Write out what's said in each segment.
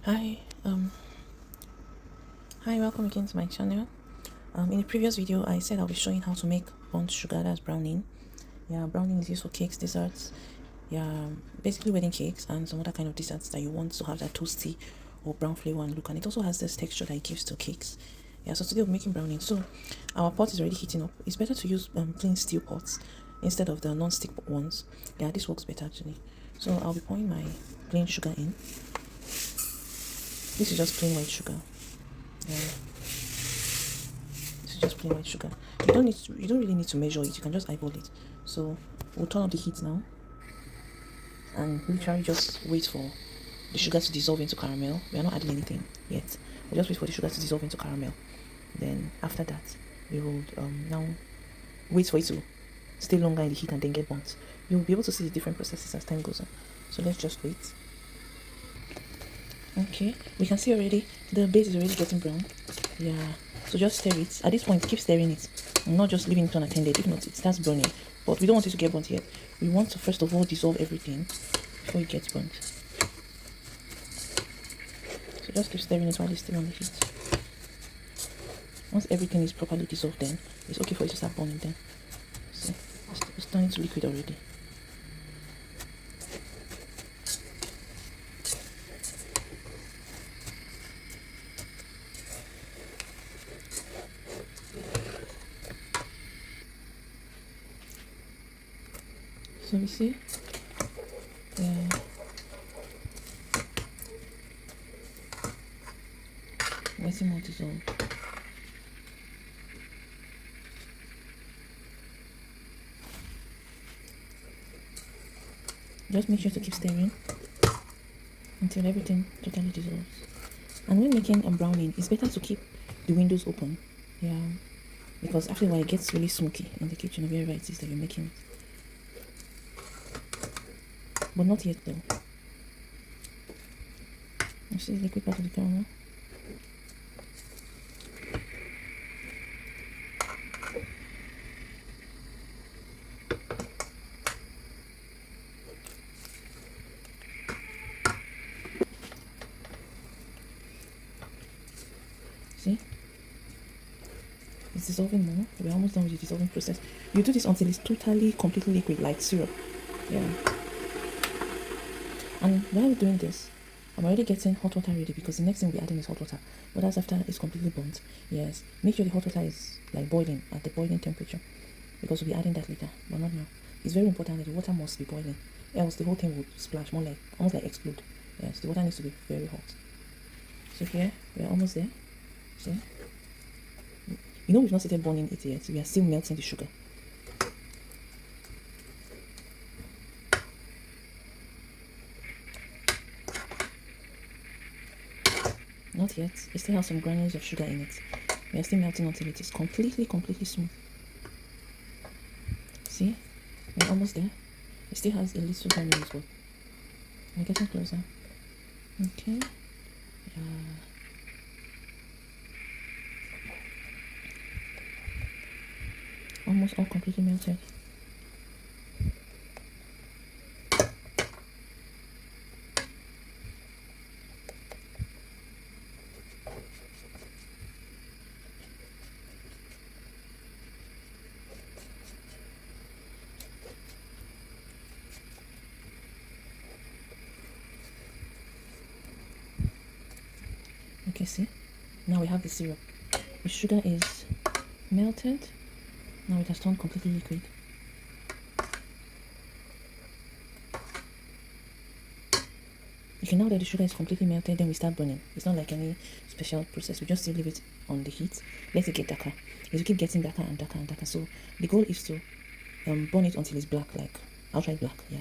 Hi, hi, welcome again to my channel. In the previous video, I said I'll be showing how to make burnt sugar, that's browning. Yeah, browning is used for cakes, desserts, yeah, basically wedding cakes and some other kind of desserts that you want to have that toasty or brown flavor and look. And it also has this texture that it gives to cakes. Yeah, so today we're making browning. So our pot is already heating up. It's better to use plain steel pots instead of the non-stick ones. Yeah, this works better actually. So I'll be pouring my plain sugar in. This is just plain white sugar. Yeah. This is just plain white sugar. You don't really need to measure it. You can just eyeball it. So we'll turn up the heat now and literally just wait for the sugar to dissolve into caramel. We are not adding anything yet. We'll just wait for the sugar to dissolve into caramel. Then after that, we will now wait for it to stay longer in the heat and then get burnt. You'll be able to see the different processes as time goes on. So let's just wait. Okay, we can see already the base is already getting brown. Yeah, so just stir it. At this point, keep stirring it and not just leaving it unattended. If not, it starts burning. But we don't want it to get burnt yet. We want to first of all dissolve everything before it gets burnt. So just keep stirring it while it's still on the heat. Once everything is properly dissolved, then it's okay for it to start burning. Then see, it's turning to liquid already. So we see, yeah, letting more dissolve. Just make sure to keep stirring until everything totally dissolves. And when making a browning, it's better to keep the windows open. Yeah, because after a while it gets really smoky in the kitchen or wherever it is that you're making it. But not yet though. You see the liquid part of the caramel? See? It's dissolving more. We're almost done with the dissolving process. You do this until it's totally, completely liquid, like syrup. Yeah. And while doing this, I'm already getting hot water ready because the next thing we'll be adding is hot water. But that's after it's completely burnt. Yes. Make sure the hot water is like boiling at the boiling temperature because we'll be adding that later, but not now. It's very important that the water must be boiling, else the whole thing will splash more like almost like explode. Yes, the water needs to be very hot. So here we're almost there. See? You know we've not started burning it yet. We are still melting the sugar. Not yet. It still has some granules of sugar in it. We are still melting until it is completely smooth. See? We're almost there. It still has a little granules, but we're getting closer. Okay. Yeah. Almost all completely melted. Okay, see? Now we have the syrup. The sugar is melted. Now it has turned completely liquid. Okay, now that the sugar is completely melted, then we start burning. It's not like any special process. We just still leave it on the heat. Let it get darker. It will keep getting darker and darker and darker. So the goal is to burn it until it's black, like outright black. Yeah.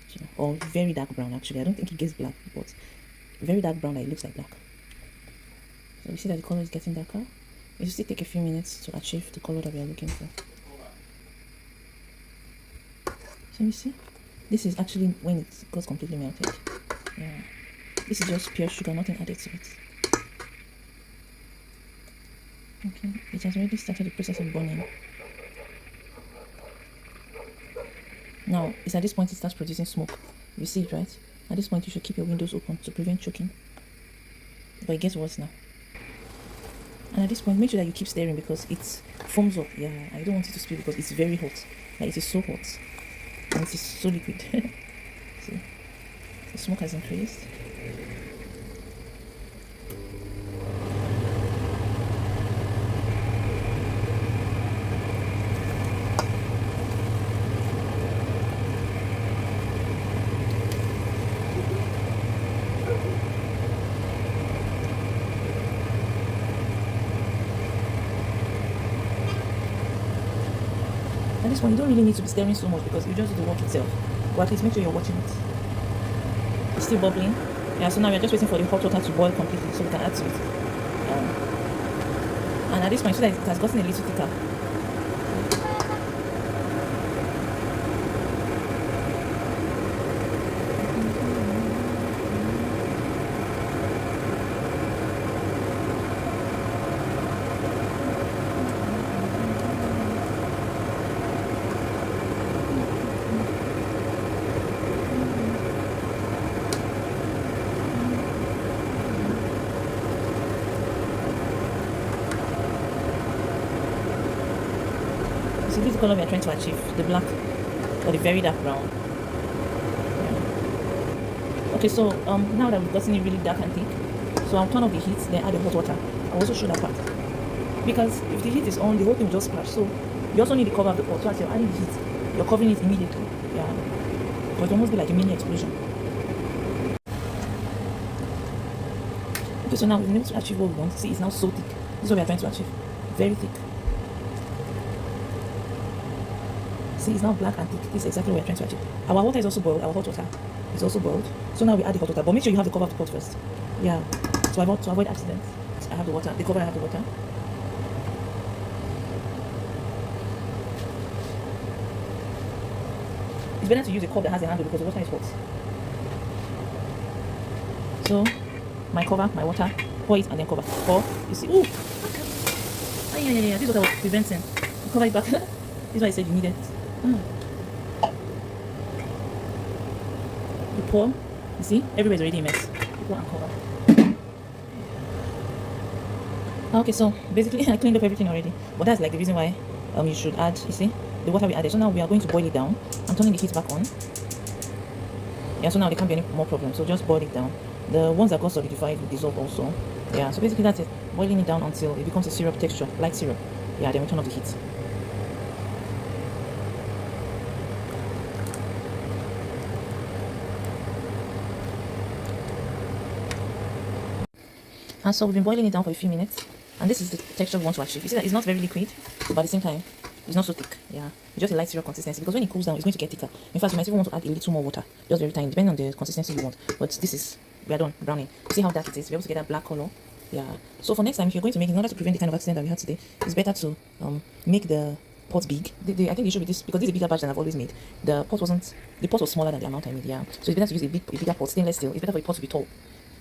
So, or very dark brown actually. I don't think it gets black, but very dark brown, like it looks like black. So we see that the color is getting darker. It will still take a few minutes to achieve the color that we are looking for. So you see, this is actually when it goes completely melted. Yeah, this is just pure sugar, nothing added to it. Okay, it has already started the process of burning. Now it's at this point it starts producing smoke. You see it, right? At this point, you should keep your windows open to prevent choking. But it gets worse now. And at this point, make sure that you keep stirring because it foams up. Yeah, I don't want it to spill because it's very hot. Like, it is so hot. And it is so liquid. See? The smoke has increased. At this one, you don't really need to be stirring so much because you just do the work itself. But at least make sure you're watching it. It's still bubbling. Yeah, so now we're just waiting for the hot water to boil completely so we can add to it. And at this point, so that it has gotten a little thicker. So this is the color we are trying to achieve, the black or the very dark brown. Yeah. Okay, so now that we've gotten it really dark and thick, so I'll turn off the heat, then add the hot water. I'll also show that part. Because if the heat is on, the whole thing will just splash. So you also need the cover of the pot. So as you're adding the heat, you're covering it immediately. Yeah. But it almost be like a mini explosion. Okay, so now we've been able to achieve what we want. See, it's now so thick. This is what we are trying to achieve. Very thick. See, it's now black and thick. This is exactly what we're trying to achieve. Our water is also boiled. Our hot water is also boiled. So now we add the hot water. But make sure you have the cover of the pot first. Yeah. To avoid accidents. I have the water. The cover, I have the water. It's better to use a cup that has a handle because the water is hot. So, my cover, my water, pour it and then cover. Pour, you see, ooh! Yeah, this is what I was preventing. Cover it back. This is why I said you need it. You pour, you see, everywhere's already a mess. You pour and cover. Okay, so basically I cleaned up everything already. But that's like the reason why you should add, you see, the water we added. So now we are going to boil it down. I'm turning the heat back on. Yeah, so now there can't be any more problems. So just boil it down. The ones that got solidified will dissolve also. Yeah, so basically that's it. Boiling it down until it becomes a syrup texture, like syrup. Yeah, then we turn off the heat. And so we've been boiling it down for a few minutes. And this is the texture we want to achieve. You see that it's not very liquid, but at the same time, it's not so thick. Yeah, it's just a light syrup consistency because when it cools down, it's going to get thicker. In fact, you might even want to add a little more water, just very tiny, depending on the consistency you want. But this is, we are done browning. See how dark it is? We're able to get that black color. Yeah. So for next time, if you're going to make, in order to prevent the kind of accident that we had today, it's better to make the pot big. I think the issue with this, because this is a bigger batch than I've always made, the pot was smaller than the amount I made. Yeah. So it's better to use a bigger pot, stainless steel. It's better for a pot to be tall.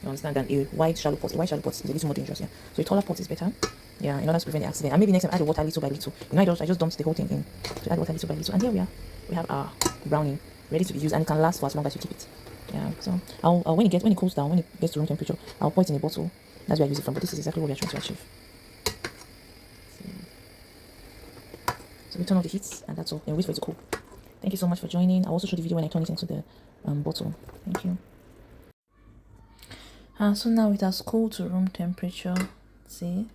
You understand? Than a wide shallow pot. A wide shallow pot is a little more dangerous. Yeah. So a taller pot is better. Yeah, in order to prevent the accident. And maybe next time add the water little by little. You know, I just dumped the whole thing in. So add water little by little. And here we are. We have our brownie ready to be used, and it can last for as long as you keep it. Yeah. So I'll when it cools down, when it gets to room temperature, I'll pour it in a bottle. That's where I use it from. But this is exactly what we are trying to achieve. So we turn off the heat, and that's all. And wait for it to cool. Thank you so much for joining. I'll also show the video when I turn it into the bottle. Thank you. So now it has cooled to room temperature. See,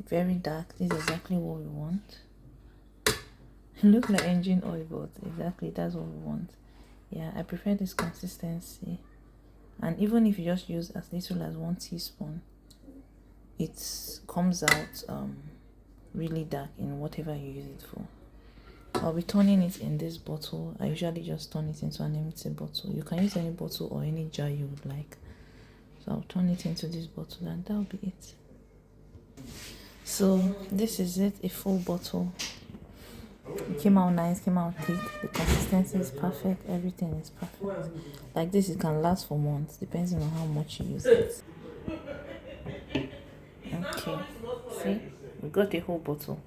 very dark. This is exactly what we want. It looks like engine oil, but exactly that's what we want. Yeah, I prefer this consistency. And even if you just use as little as 1 teaspoon, it comes out really dark in whatever you use it for. I'll be turning it in this bottle. I usually just turn it into an empty bottle. You can use any bottle or any jar you would like. So I'll turn it into this bottle and that'll be it. So this is it, a full bottle. It came out nice, came out thick. The consistency is perfect. Everything is perfect. Like this, it can last for months, depending on how much you use it. Okay, see, we got a whole bottle.